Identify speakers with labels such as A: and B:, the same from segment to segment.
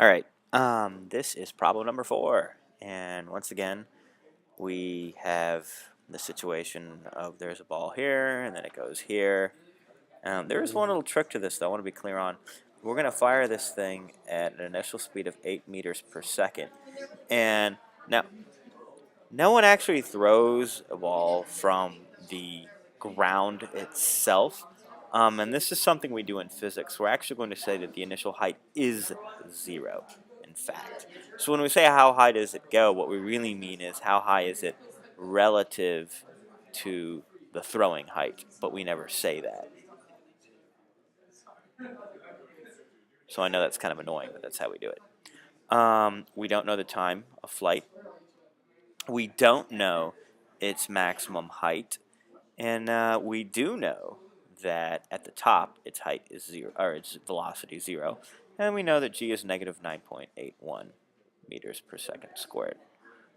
A: All right, this is problem number 4, and once again, we have the situation of there's a ball here, and then it goes here. There is one little trick to this, though, I want to be clear on. We're going to fire this thing at an initial speed of 8 meters per second, and now, no one actually throws a ball from the ground itself, and this is something we do in physics. We're actually going to say that the initial height is 0, in fact. So when we say how high does it go, what we really mean is how high is it relative to the throwing height, but we never say that. So I know that's kind of annoying, but that's how we do it. We don't know the time of flight. We don't know its maximum height. And we do know that at the top, its height is 0, or its velocity is 0. And we know that g is negative 9.81 meters per second squared.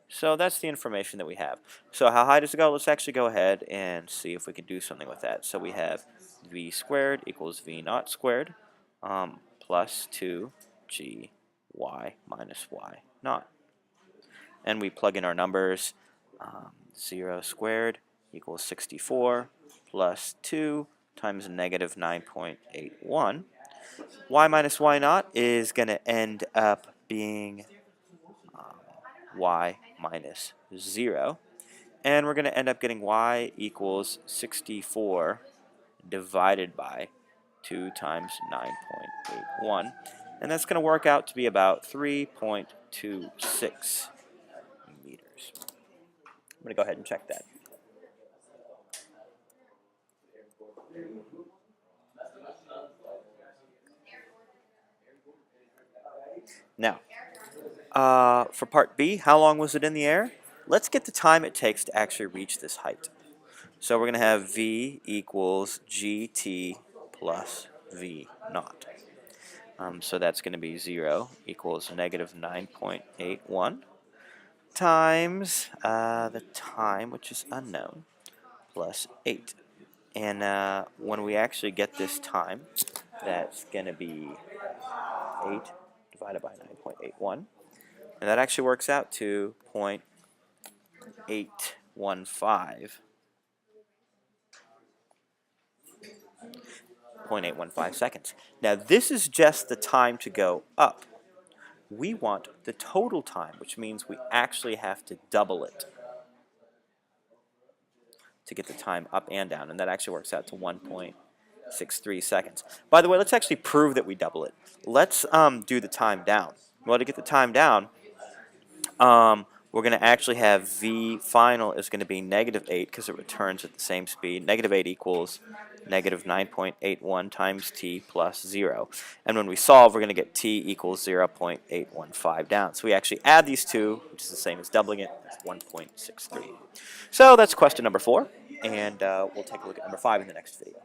A: So that's the information that we have. So how high does it go? Let's actually go ahead and see if we can do something with that. So we have v squared equals v naught squared plus 2g y minus y naught. And we plug in our numbers. 0 squared equals 64 plus 2 times negative 9.81. Y minus y naught is going to end up being y minus 0. And we're going to end up getting y equals 64 divided by 2 times 9.81. And that's going to work out to be about 3.26 meters. I'm going to go ahead and check that. Now, for part B, how long was it in the air? Let's get the time it takes to actually reach this height. So we're going to have v equals gt plus v naught. So that's going to be 0 equals negative 9.81 times the time, which is unknown, plus 8. And when we actually get this time, that's going to be 8 divided by 9.81. And that actually works out to 0.815 seconds. Now this is just the time to go up. We want the total time, which means we actually have to double it to get the time up and down, and that actually works out to 1.63 seconds. By the way, let's actually prove that we double it. Let's do the time down. Well, to get the time down, we're going to actually have v final is going to be negative 8 because it returns at the same speed. Negative 8 equals negative 9.81 times t plus 0. And when we solve, we're going to get t equals 0.815 down. So we actually add these two, which is the same as doubling it, 1.63. So that's question number 4, and we'll take a look at number 5 in the next video.